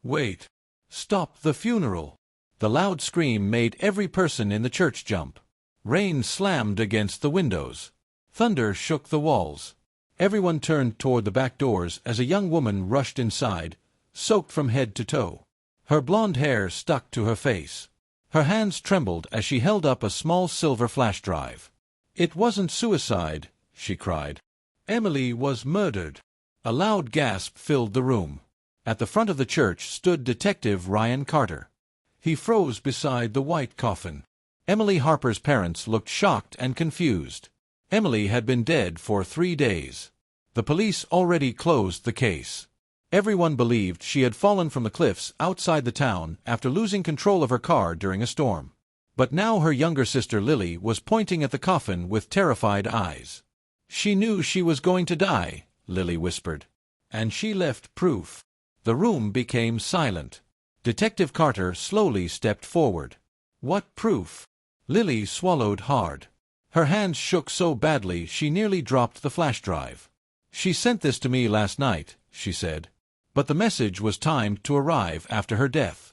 Wait! Stop the funeral! The loud scream made every person in the church jump. Rain slammed against the windows. Thunder shook the walls. Everyone turned toward the back doors as a young woman rushed inside, soaked from head to toe. Her blonde hair stuck to her face. Her hands trembled as she held up a small silver flash drive. "It wasn't suicide," she cried. "Emily was murdered." A loud gasp filled the room. At the front of the church stood Detective Ryan Carter. He froze beside the white coffin. Emily Harper's parents looked shocked and confused. Emily had been dead for 3 days. The police already closed the case. Everyone believed she had fallen from the cliffs outside the town after losing control of her car during a storm. But now her younger sister Lily was pointing at the coffin with terrified eyes. "She knew she was going to die," Lily whispered. "And she left proof." The room became silent. Detective Carter slowly stepped forward. "What proof?" Lily swallowed hard. Her hands shook so badly she nearly dropped the flash drive. "She sent this to me last night," she said. But the message was timed to arrive after her death.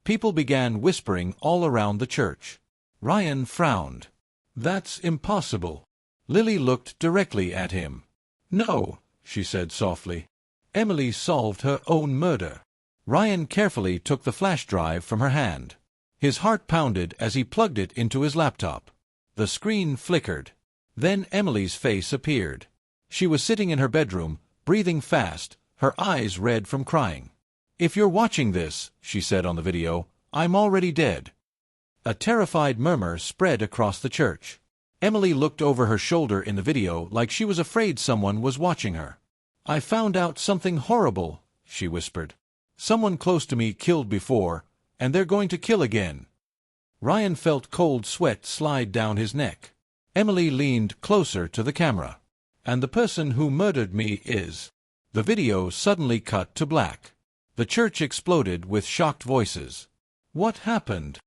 People began whispering all around the church. Ryan frowned. "That's impossible." Lily looked directly at him. "No," she said softly. "Emily solved her own murder." Ryan carefully took the flash drive from her hand. His heart pounded as he plugged it into his laptop. The screen flickered. Then Emily's face appeared. She was sitting in her bedroom, breathing fast, her eyes red from crying. "If you're watching this," she said on the video, "I'm already dead." A terrified murmur spread across the church. Emily looked over her shoulder in the video like she was afraid someone was watching her. "I found out something horrible," she whispered. "Someone close to me killed before, and they're going to kill again." Ryan felt cold sweat slide down his neck. Emily leaned closer to the camera. "And the person who murdered me is..." The video suddenly cut to black. The church exploded with shocked voices. "What happened?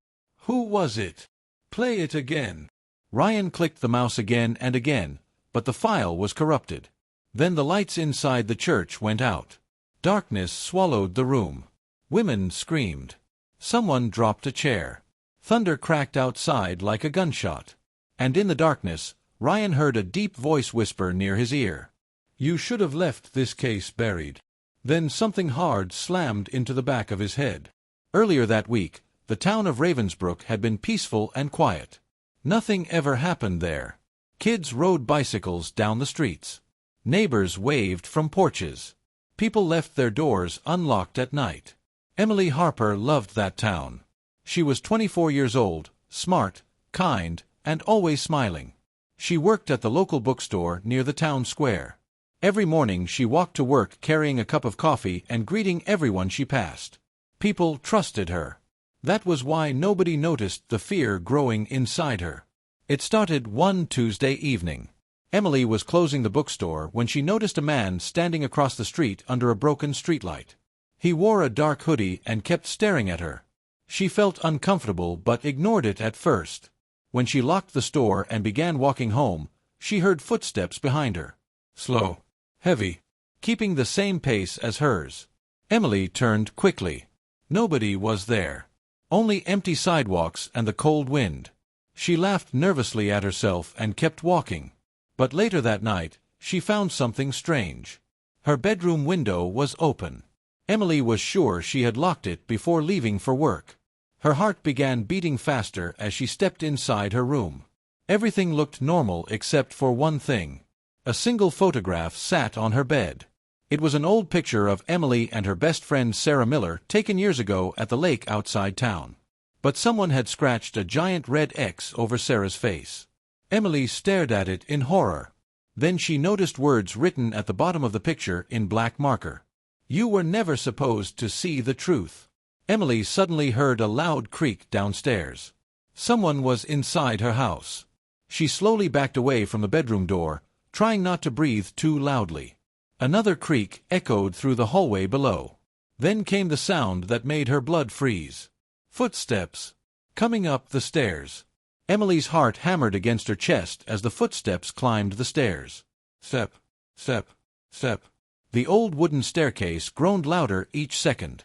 Who was it? Play it again." Ryan clicked the mouse again and again, but the file was corrupted. Then the lights inside the church went out. Darkness swallowed the room. Women screamed. Someone dropped a chair. Thunder cracked outside like a gunshot. And in the darkness, Ryan heard a deep voice whisper near his ear. "You should have left this case buried." Then something hard slammed into the back of his head. Earlier that week, the town of Ravensbrook had been peaceful and quiet. Nothing ever happened there. Kids rode bicycles down the streets. Neighbors waved from porches. People left their doors unlocked at night. Emily Harper loved that town. She was 24 years old, smart, kind, and always smiling. She worked at the local bookstore near the town square. Every morning she walked to work carrying a cup of coffee and greeting everyone she passed. People trusted her. That was why nobody noticed the fear growing inside her. It started one Tuesday evening. Emily was closing the bookstore when she noticed a man standing across the street under a broken streetlight. He wore a dark hoodie and kept staring at her. She felt uncomfortable but ignored it at first. When she locked the store and began walking home, she heard footsteps behind her. Slow, heavy, keeping the same pace as hers. Emily turned quickly. Nobody was there. Only empty sidewalks and the cold wind. She laughed nervously at herself and kept walking. But later that night, she found something strange. Her bedroom window was open. Emily was sure she had locked it before leaving for work. Her heart began beating faster as she stepped inside her room. Everything looked normal except for one thing. A single photograph sat on her bed. It was an old picture of Emily and her best friend Sarah Miller taken years ago at the lake outside town. But someone had scratched a giant red X over Sarah's face. Emily stared at it in horror. Then she noticed words written at the bottom of the picture in black marker. "You were never supposed to see the truth." Emily suddenly heard a loud creak downstairs. Someone was inside her house. She slowly backed away from the bedroom door, trying not to breathe too loudly. Another creak echoed through the hallway below. Then came the sound that made her blood freeze. Footsteps. Coming up the stairs. Emily's heart hammered against her chest as the footsteps climbed the stairs. Step, step, step. The old wooden staircase groaned louder each second.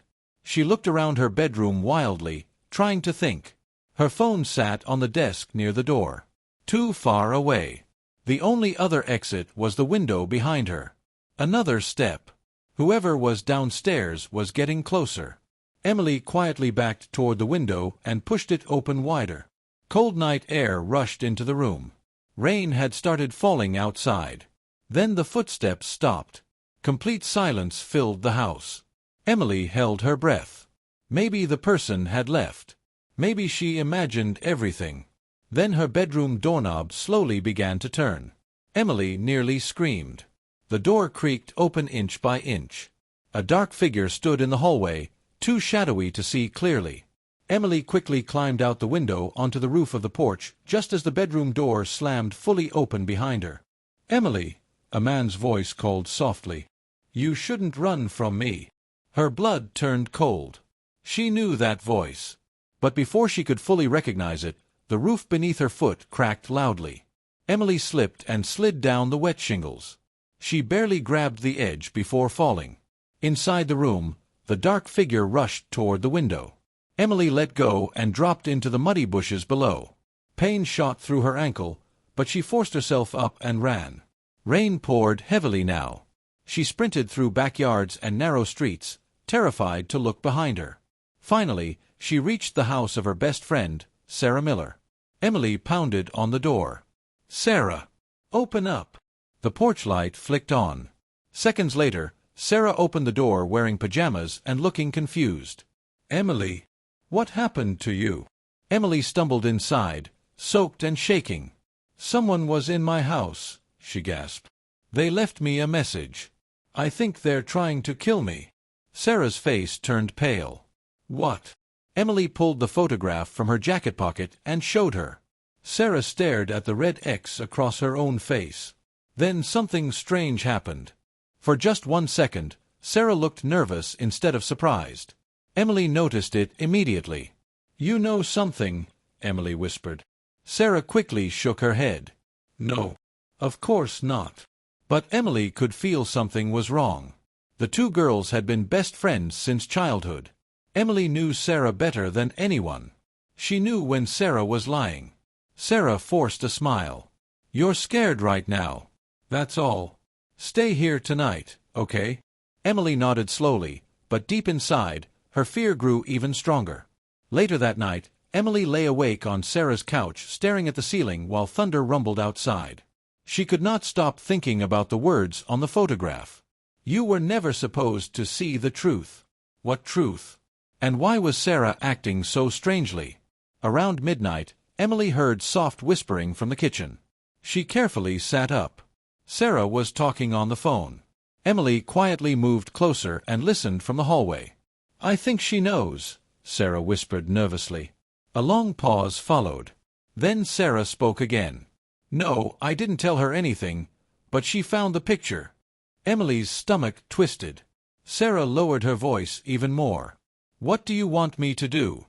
She looked around her bedroom wildly, trying to think. Her phone sat on the desk near the door. Too far away. The only other exit was the window behind her. Another step. Whoever was downstairs was getting closer. Emily quietly backed toward the window and pushed it open wider. Cold night air rushed into the room. Rain had started falling outside. Then the footsteps stopped. Complete silence filled the house. Emily held her breath. Maybe the person had left. Maybe she imagined everything. Then her bedroom doorknob slowly began to turn. Emily nearly screamed. The door creaked open inch by inch. A dark figure stood in the hallway, too shadowy to see clearly. Emily quickly climbed out the window onto the roof of the porch just as the bedroom door slammed fully open behind her. "Emily," a man's voice called softly. "You shouldn't run from me." Her blood turned cold. She knew that voice. But before she could fully recognize it, the roof beneath her foot cracked loudly. Emily slipped and slid down the wet shingles. She barely grabbed the edge before falling. Inside the room, the dark figure rushed toward the window. Emily let go and dropped into the muddy bushes below. Pain shot through her ankle, but she forced herself up and ran. Rain poured heavily now. She sprinted through backyards and narrow streets, terrified to look behind her. Finally, she reached the house of her best friend, Sarah Miller. Emily pounded on the door. "Sarah! Open up!" The porch light flicked on. Seconds later, Sarah opened the door wearing pajamas and looking confused. "Emily, what happened to you?" Emily stumbled inside, soaked and shaking. "Someone was in my house," she gasped. "They left me a message. I think they're trying to kill me." Sarah's face turned pale. "What?" Emily pulled the photograph from her jacket pocket and showed her. Sarah stared at the red X across her own face. Then something strange happened. For just 1 second, Sarah looked nervous instead of surprised. Emily noticed it immediately. "You know something," Emily whispered. Sarah quickly shook her head. "No, of course not." But Emily could feel something was wrong. The two girls had been best friends since childhood. Emily knew Sarah better than anyone. She knew when Sarah was lying. Sarah forced a smile. "You're scared right now. That's all. Stay here tonight, okay?" Emily nodded slowly, but deep inside, her fear grew even stronger. Later that night, Emily lay awake on Sarah's couch staring at the ceiling while thunder rumbled outside. She could not stop thinking about the words on the photograph. You were never supposed to see the truth. What truth? And why was Sarah acting so strangely? Around midnight, Emily heard soft whispering from the kitchen. She carefully sat up. Sarah was talking on the phone. Emily quietly moved closer and listened from the hallway. "I think she knows," Sarah whispered nervously. A long pause followed. Then Sarah spoke again. "No, I didn't tell her anything, but she found the picture." Emily's stomach twisted. Sarah lowered her voice even more. "What do you want me to do?"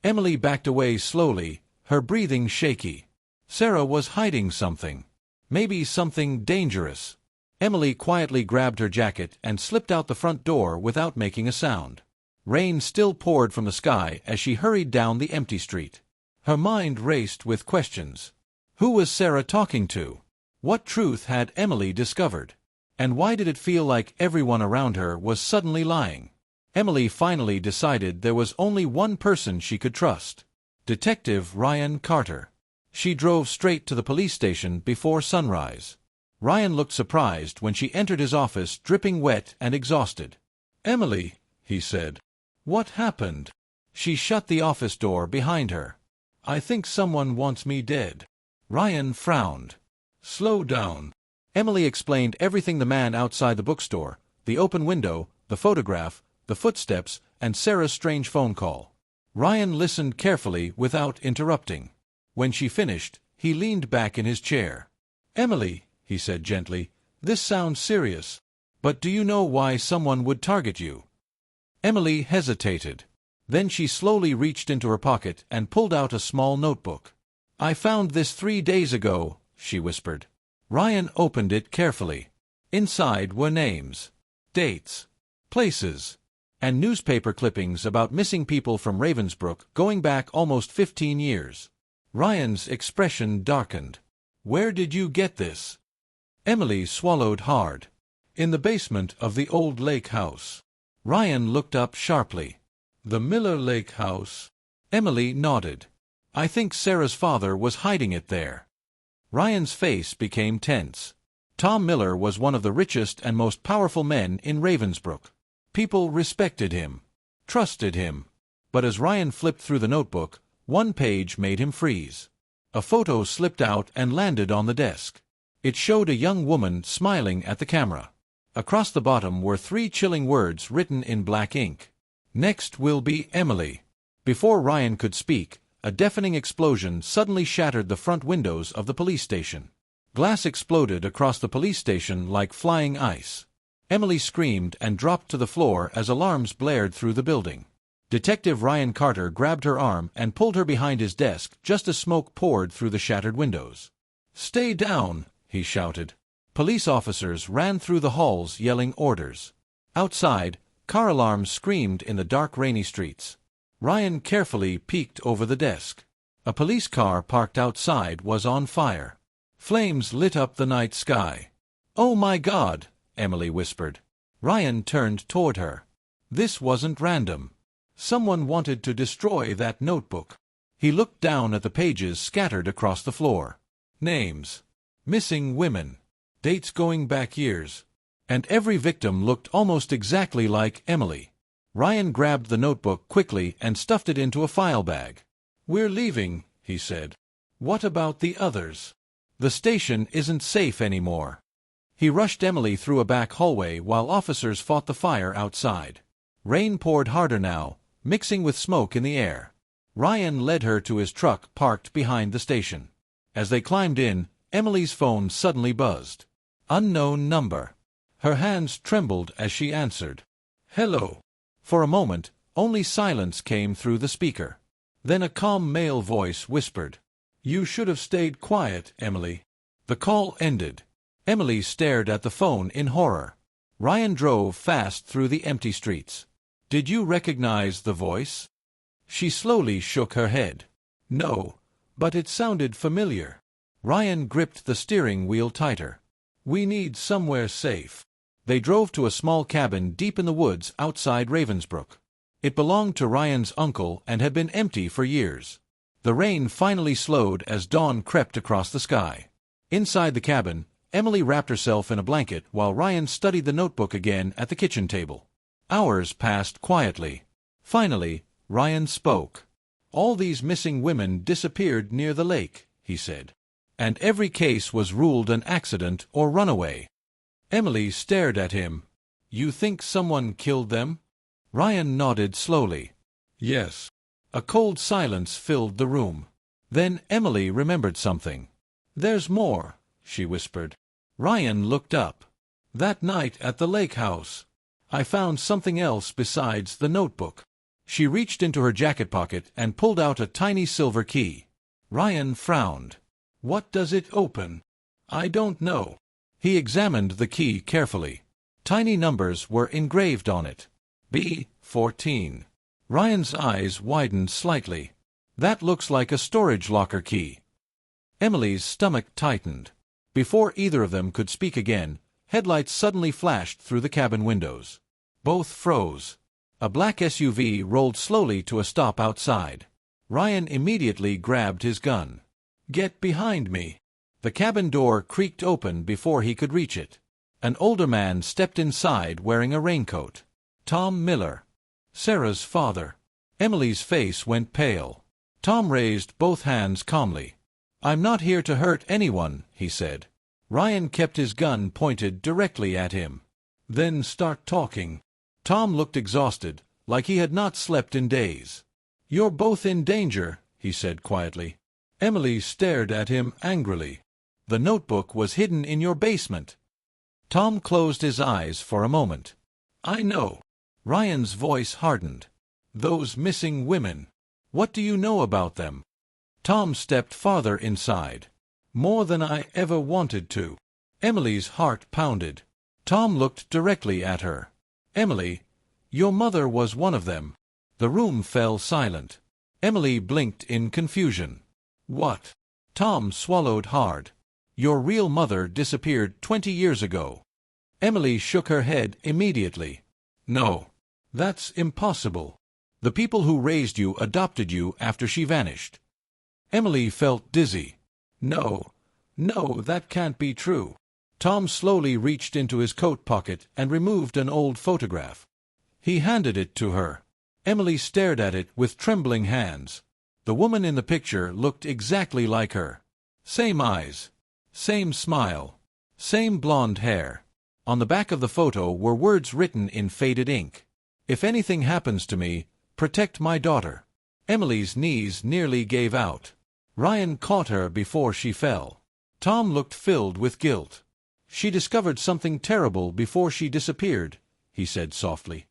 Emily backed away slowly, her breathing shaky. Sarah was hiding something. Maybe something dangerous. Emily quietly grabbed her jacket and slipped out the front door without making a sound. Rain still poured from the sky as she hurried down the empty street. Her mind raced with questions. Who was Sarah talking to? What truth had Emily discovered? And why did it feel like everyone around her was suddenly lying? Emily finally decided there was only one person she could trust. Detective Ryan Carter. She drove straight to the police station before sunrise. Ryan looked surprised when she entered his office dripping wet and exhausted. "Emily," he said. "What happened?" She shut the office door behind her. "I think someone wants me dead." Ryan frowned. "Slow down." Emily explained everything: the man outside the bookstore, the open window, the photograph, the footsteps, and Sarah's strange phone call. Ryan listened carefully without interrupting. When she finished, he leaned back in his chair. "Emily," he said gently, "this sounds serious. But do you know why someone would target you?" Emily hesitated. Then she slowly reached into her pocket and pulled out a small notebook. "I found this 3 days ago," she whispered. Ryan opened it carefully. Inside were names, dates, places. and newspaper clippings about missing people from Ravensbrook going back almost 15 years. Ryan's expression darkened. "Where did you get this?" Emily swallowed hard. "In the basement of the old lake house." Ryan looked up sharply. "The Miller Lake House?" Emily nodded. "I think Sarah's father was hiding it there." Ryan's face became tense. Tom Miller was one of the richest and most powerful men in Ravensbrook. People respected him, trusted him. But as Ryan flipped through the notebook, one page made him freeze. A photo slipped out and landed on the desk. It showed a young woman smiling at the camera. Across the bottom were 3 chilling words written in black ink. "Next will be Emily." Before Ryan could speak, a deafening explosion suddenly shattered the front windows of the police station. Glass exploded across the police station like flying ice. Emily screamed and dropped to the floor as alarms blared through the building. Detective Ryan Carter grabbed her arm and pulled her behind his desk just as smoke poured through the shattered windows. "Stay down," he shouted. Police officers ran through the halls yelling orders. Outside, car alarms screamed in the dark, rainy streets. Ryan carefully peeked over the desk. A police car parked outside was on fire. Flames lit up the night sky. "Oh my God," Emily whispered. Ryan turned toward her. This wasn't random. Someone wanted to destroy that notebook. He looked down at the pages scattered across the floor. Names. Missing women. Dates going back years. And every victim looked almost exactly like Emily. Ryan grabbed the notebook quickly and stuffed it into a file bag. "We're leaving," he said. "What about the others?" "The station isn't safe anymore." He rushed Emily through a back hallway while officers fought the fire outside. Rain poured harder now, mixing with smoke in the air. Ryan led her to his truck parked behind the station. As they climbed in, Emily's phone suddenly buzzed. Unknown number. Her hands trembled as she answered. "Hello." For a moment, only silence came through the speaker. Then a calm male voice whispered, "You should have stayed quiet, Emily." The call ended. Emily stared at the phone in horror. Ryan drove fast through the empty streets. "Did you recognize the voice?" She slowly shook her head. "No, but it sounded familiar." Ryan gripped the steering wheel tighter. "We need somewhere safe." They drove to a small cabin deep in the woods outside Ravensbrook. It belonged to Ryan's uncle and had been empty for years. The rain finally slowed as dawn crept across the sky. Inside the cabin, Emily wrapped herself in a blanket while Ryan studied the notebook again at the kitchen table. Hours passed quietly. Finally, Ryan spoke. "All these missing women disappeared near the lake," he said. "And every case was ruled an accident or runaway." Emily stared at him. "You think someone killed them?" Ryan nodded slowly. "Yes." A cold silence filled the room. Then Emily remembered something. "There's more," she whispered. Ryan looked up. "That night at the lake house, I found something else besides the notebook." She reached into her jacket pocket and pulled out a tiny silver key. Ryan frowned. "What does it open?" "I don't know." He examined the key carefully. Tiny numbers were engraved on it. B14. Ryan's eyes widened slightly. "That looks like a storage locker key." Emily's stomach tightened. Before either of them could speak again, headlights suddenly flashed through the cabin windows. Both froze. A black SUV rolled slowly to a stop outside. Ryan immediately grabbed his gun. "Get behind me." The cabin door creaked open before he could reach it. An older man stepped inside wearing a raincoat. Tom Miller. Sarah's father. Emily's face went pale. Tom raised both hands calmly. "I'm not here to hurt anyone," he said. Ryan kept his gun pointed directly at him. "Then start talking." Tom looked exhausted, like he had not slept in days. "You're both in danger," he said quietly. Emily stared at him angrily. "The notebook was hidden in your basement." Tom closed his eyes for a moment. "I know." Ryan's voice hardened. "Those missing women. What do you know about them?" Tom stepped farther inside. "More than I ever wanted to." Emily's heart pounded. Tom looked directly at her. "Emily, Your mother was one of them. The room fell silent. Emily blinked in confusion. What? Tom swallowed hard. Your real mother disappeared 20 years ago. Emily shook her head immediately. No. That's impossible. The people who raised you adopted you after she vanished. Emily felt dizzy. No, that can't be true. Tom slowly reached into his coat pocket and removed an old photograph. He handed it to her. Emily stared at it with trembling hands. The woman in the picture looked exactly like her. Same eyes, same smile, same blonde hair. On the back of the photo were words written in faded ink. If anything happens to me, protect my daughter. Emily's knees nearly gave out. Ryan caught her before she fell. Tom looked filled with guilt. She discovered something terrible before she disappeared, he said softly.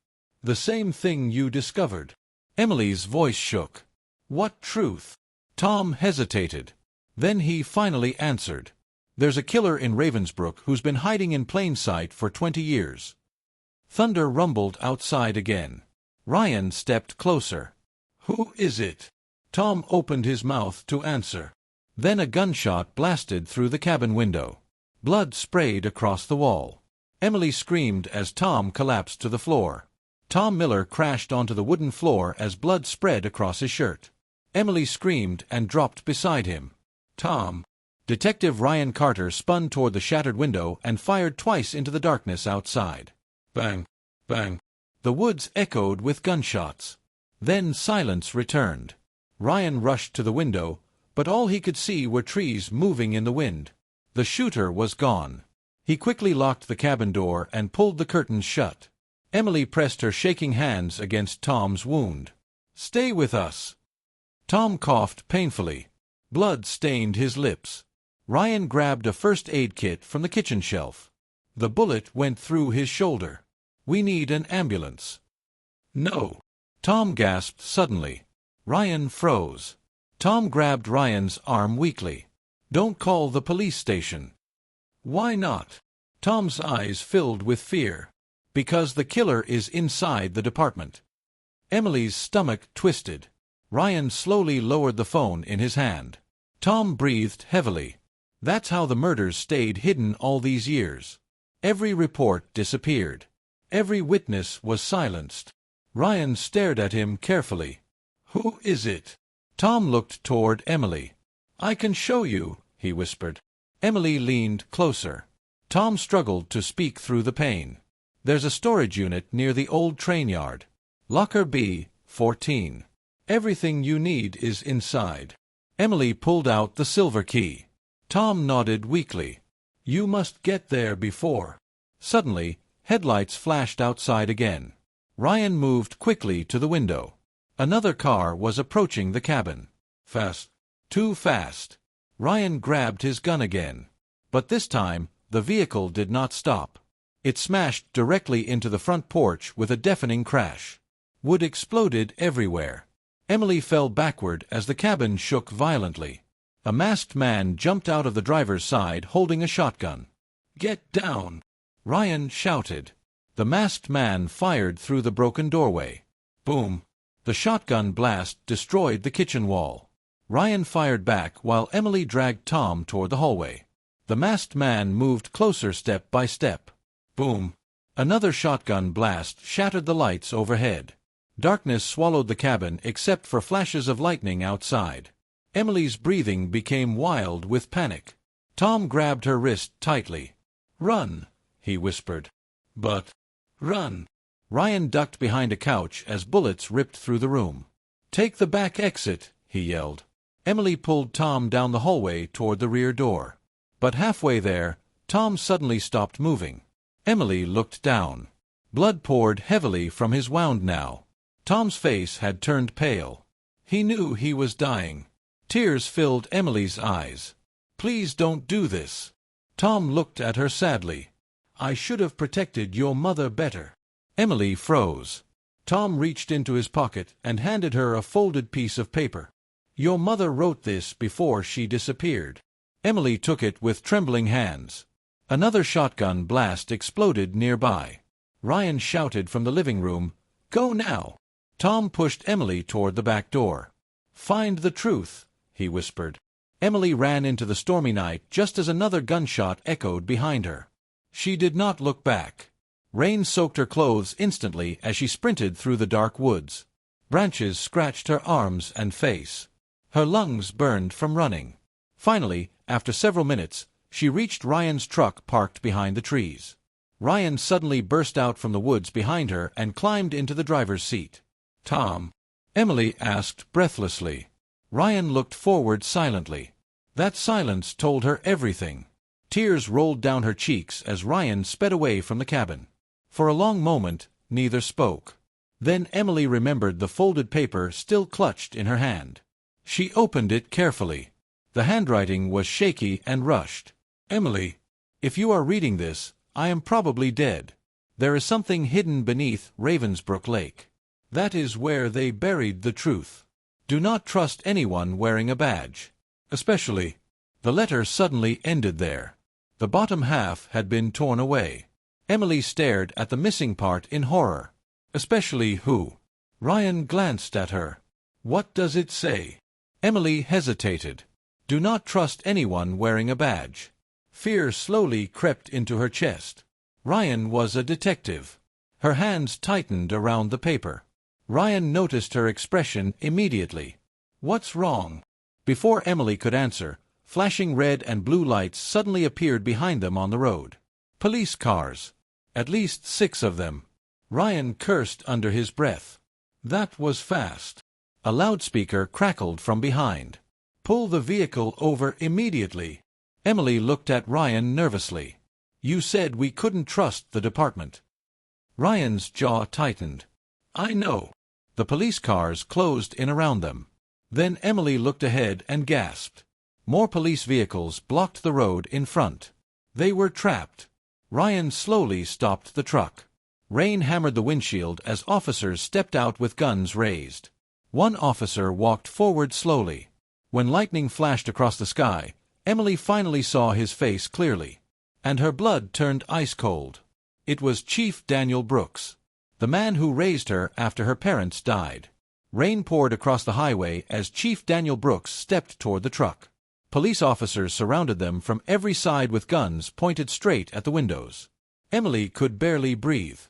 The same thing you discovered. Emily's voice shook. What truth? Tom hesitated. Then he finally answered. There's a killer in Ravensbrook who's been hiding in plain sight for 20 years. Thunder rumbled outside again. Ryan stepped closer. Who is it? Tom opened his mouth to answer. Then a gunshot blasted through the cabin window. Blood sprayed across the wall. Emily screamed as Tom collapsed to the floor. Tom Miller crashed onto the wooden floor as blood spread across his shirt. Emily screamed and dropped beside him. Tom. Detective Ryan Carter spun toward the shattered window and fired twice into the darkness outside. Bang, bang. The woods echoed with gunshots. Then silence returned. Ryan rushed to the window, but all he could see were trees moving in the wind. The shooter was gone. He quickly locked the cabin door and pulled the curtains shut. Emily pressed her shaking hands against Tom's wound. Stay with us. Tom coughed painfully. Blood stained his lips. Ryan grabbed a first aid kit from the kitchen shelf. The bullet went through his shoulder. We need an ambulance. No. Tom gasped suddenly. Ryan froze. Tom grabbed Ryan's arm weakly. Don't call the police station. Why not? Tom's eyes filled with fear. Because the killer is inside the department. Emily's stomach twisted. Ryan slowly lowered the phone in his hand. Tom breathed heavily. That's how the murders stayed hidden all these years. Every report disappeared. Every witness was silenced. Ryan stared at him carefully. Who is it? Tom looked toward Emily. I can show you, he whispered. Emily leaned closer. Tom struggled to speak through the pain. There's a storage unit near the old train yard. Locker B-14. Everything you need is inside. Emily pulled out the silver key. Tom nodded weakly. You must get there before. Suddenly, headlights flashed outside again. Ryan moved quickly to the window. Another car was approaching the cabin. Fast. Too fast. Ryan grabbed his gun again. But this time, the vehicle did not stop. It smashed directly into the front porch with a deafening crash. Wood exploded everywhere. Emily fell backward as the cabin shook violently. A masked man jumped out of the driver's side holding a shotgun. Get down! Ryan shouted. The masked man fired through the broken doorway. Boom! The shotgun blast destroyed the kitchen wall. Ryan fired back while Emily dragged Tom toward the hallway. The masked man moved closer step by step. Boom! Another shotgun blast shattered the lights overhead. Darkness swallowed the cabin except for flashes of lightning outside. Emily's breathing became wild with panic. Tom grabbed her wrist tightly. Run, he whispered. But, run. Ryan ducked behind a couch as bullets ripped through the room. Take the back exit, he yelled. Emily pulled Tom down the hallway toward the rear door. But halfway there, Tom suddenly stopped moving. Emily looked down. Blood poured heavily from his wound now. Tom's face had turned pale. He knew he was dying. Tears filled Emily's eyes. Please don't do this. Tom looked at her sadly. I should have protected your mother better. Emily froze. Tom reached into his pocket and handed her a folded piece of paper. Your mother wrote this before she disappeared. Emily took it with trembling hands. Another shotgun blast exploded nearby. Ryan shouted from the living room, Go now. Tom pushed Emily toward the back door. Find the truth, he whispered. Emily ran into the stormy night just as another gunshot echoed behind her. She did not look back. Rain soaked her clothes instantly as she sprinted through the dark woods. Branches scratched her arms and face. Her lungs burned from running. Finally, after several minutes, she reached Ryan's truck parked behind the trees. Ryan suddenly burst out from the woods behind her and climbed into the driver's seat. Tom? Emily asked breathlessly. Ryan looked forward silently. That silence told her everything. Tears rolled down her cheeks as Ryan sped away from the cabin. For a long moment, neither spoke. Then Emily remembered the folded paper still clutched in her hand. She opened it carefully. The handwriting was shaky and rushed. Emily, if you are reading this, I am probably dead. There is something hidden beneath Ravensbrook Lake. That is where they buried the truth. Do not trust anyone wearing a badge. Especially. The letter suddenly ended there. The bottom half had been torn away. Emily stared at the missing part in horror. Especially who? Ryan glanced at her. What does it say? Emily hesitated. Do not trust anyone wearing a badge. Fear slowly crept into her chest. Ryan was a detective. Her hands tightened around the paper. Ryan noticed her expression immediately. What's wrong? Before Emily could answer, flashing red and blue lights suddenly appeared behind them on the road. Police cars. At least 6 of them. Ryan cursed under his breath. That was fast. A loudspeaker crackled from behind. Pull the vehicle over immediately. Emily looked at Ryan nervously. You said we couldn't trust the department. Ryan's jaw tightened. I know. The police cars closed in around them. Then Emily looked ahead and gasped. More police vehicles blocked the road in front. They were trapped. Ryan slowly stopped the truck. Rain hammered the windshield as officers stepped out with guns raised. One officer walked forward slowly. When lightning flashed across the sky, Emily finally saw his face clearly. And her blood turned ice-cold. It was Chief Daniel Brooks, the man who raised her after her parents died. Rain poured across the highway as Chief Daniel Brooks stepped toward the truck. Police officers surrounded them from every side with guns pointed straight at the windows. Emily could barely breathe.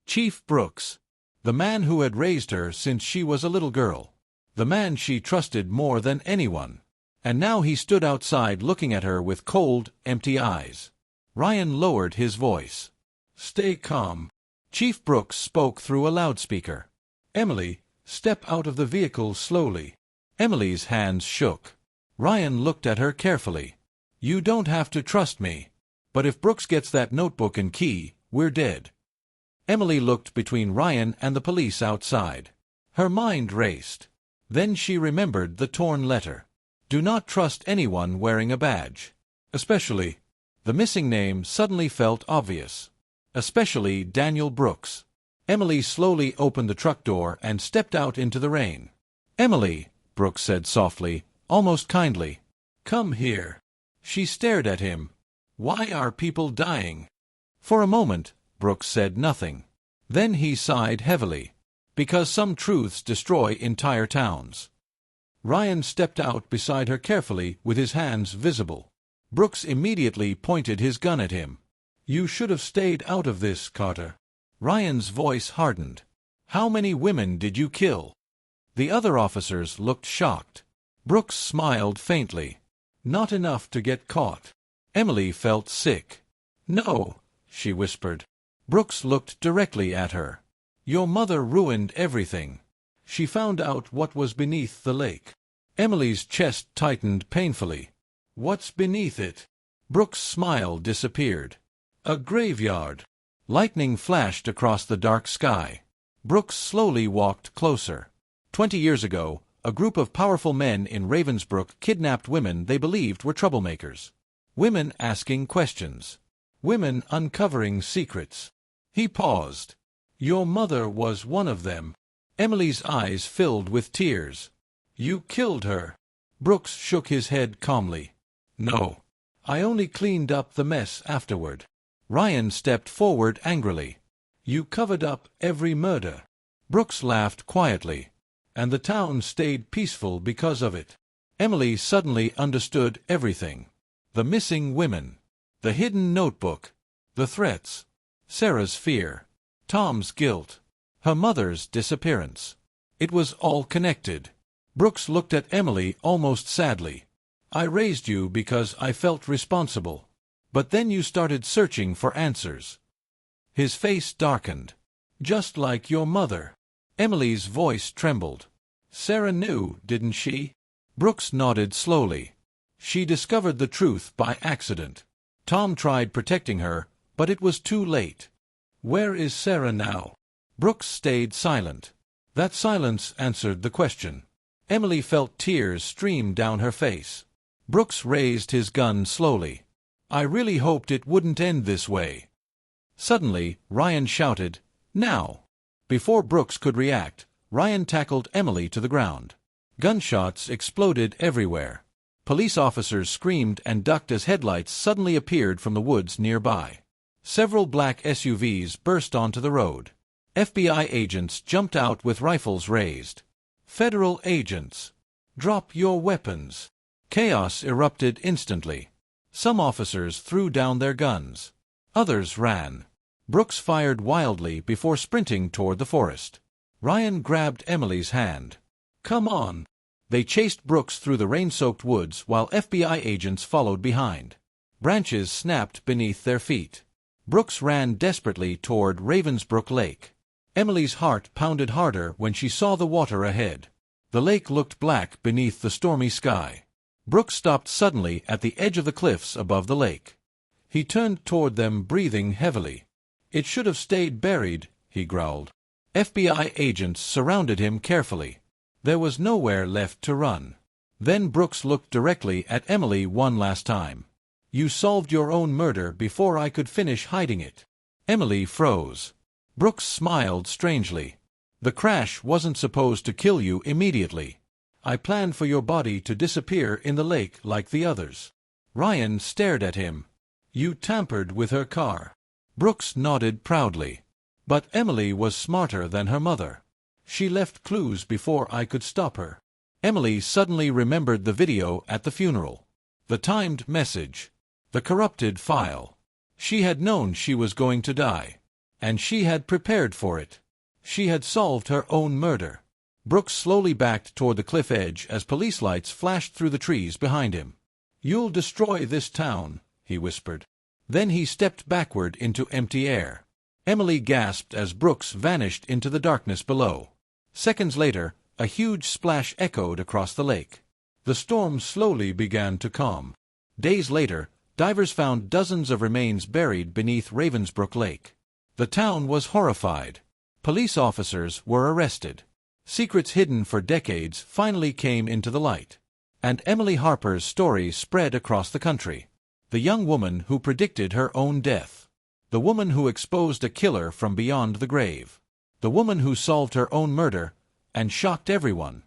Chief Brooks, the man who had raised her since she was a little girl. The man she trusted more than anyone. And now he stood outside looking at her with cold, empty eyes. Ryan lowered his voice. Stay calm. Chief Brooks spoke through a loudspeaker. Emily, step out of the vehicle slowly. Emily's hands shook. Ryan looked at her carefully. You don't have to trust me. But if Brooks gets that notebook and key, we're dead. Emily looked between Ryan and the police outside. Her mind raced. Then she remembered the torn letter. Do not trust anyone wearing a badge. Especially. The missing name suddenly felt obvious. Especially Daniel Brooks. Emily slowly opened the truck door and stepped out into the rain. Emily, Brooks said softly, almost kindly. Come here. She stared at him. Why are people dying? For a moment, Brooks said nothing. Then he sighed heavily. Because some truths destroy entire towns. Ryan stepped out beside her carefully with his hands visible. Brooks immediately pointed his gun at him. You should have stayed out of this, Carter. Ryan's voice hardened. How many women did you kill? The other officers looked shocked. Brooks smiled faintly. Not enough to get caught. Emily felt sick. No, she whispered. Brooks looked directly at her. Your mother ruined everything. She found out what was beneath the lake. Emily's chest tightened painfully. What's beneath it? Brooks' smile disappeared. A graveyard. Lightning flashed across the dark sky. Brooks slowly walked closer. 20 years ago, a group of powerful men in Ravensbrook kidnapped women they believed were troublemakers. Women asking questions. Women uncovering secrets. He paused. Your mother was one of them. Emily's eyes filled with tears. You killed her. Brooks shook his head calmly. No. I only cleaned up the mess afterward. Ryan stepped forward angrily. You covered up every murder. Brooks laughed quietly, and the town stayed peaceful because of it. Emily suddenly understood everything. The missing women, the hidden notebook, the threats, Sarah's fear, Tom's guilt, her mother's disappearance. It was all connected. Brooks looked at Emily almost sadly. I raised you because I felt responsible. But then you started searching for answers. His face darkened. Just like your mother. Emily's voice trembled. Sarah knew, didn't she? Brooks nodded slowly. She discovered the truth by accident. Tom tried protecting her, but it was too late. Where is Sarah now? Brooks stayed silent. That silence answered the question. Emily felt tears stream down her face. Brooks raised his gun slowly. I really hoped it wouldn't end this way. Suddenly, Ryan shouted, "Now!" Before Brooks could react, Ryan tackled Emily to the ground. Gunshots exploded everywhere. Police officers screamed and ducked as headlights suddenly appeared from the woods nearby. Several black SUVs burst onto the road. FBI agents jumped out with rifles raised. Federal agents! Drop your weapons! Chaos erupted instantly. Some officers threw down their guns. Others ran. Brooks fired wildly before sprinting toward the forest. Ryan grabbed Emily's hand. Come on! They chased Brooks through the rain-soaked woods while FBI agents followed behind. Branches snapped beneath their feet. Brooks ran desperately toward Ravensbrook Lake. Emily's heart pounded harder when she saw the water ahead. The lake looked black beneath the stormy sky. Brooks stopped suddenly at the edge of the cliffs above the lake. He turned toward them, breathing heavily. It should have stayed buried, he growled. FBI agents surrounded him carefully. There was nowhere left to run. Then Brooks looked directly at Emily one last time. You solved your own murder before I could finish hiding it. Emily froze. Brooks smiled strangely. The crash wasn't supposed to kill you immediately. I planned for your body to disappear in the lake like the others. Ryan stared at him. You tampered with her car. Brooks nodded proudly. But Emily was smarter than her mother. She left clues before I could stop her. Emily suddenly remembered the video at the funeral. The timed message. The corrupted file. She had known she was going to die. And she had prepared for it. She had solved her own murder. Brooks slowly backed toward the cliff edge as police lights flashed through the trees behind him. You'll destroy this town, he whispered. Then he stepped backward into empty air. Emily gasped as Brooks vanished into the darkness below. Seconds later, a huge splash echoed across the lake. The storm slowly began to calm. Days later, divers found dozens of remains buried beneath Ravensbrook Lake. The town was horrified. Police officers were arrested. Secrets hidden for decades finally came into the light. And Emily Harper's story spread across the country. The young woman who predicted her own death. The woman who exposed a killer from beyond the grave. The woman who solved her own murder and shocked everyone.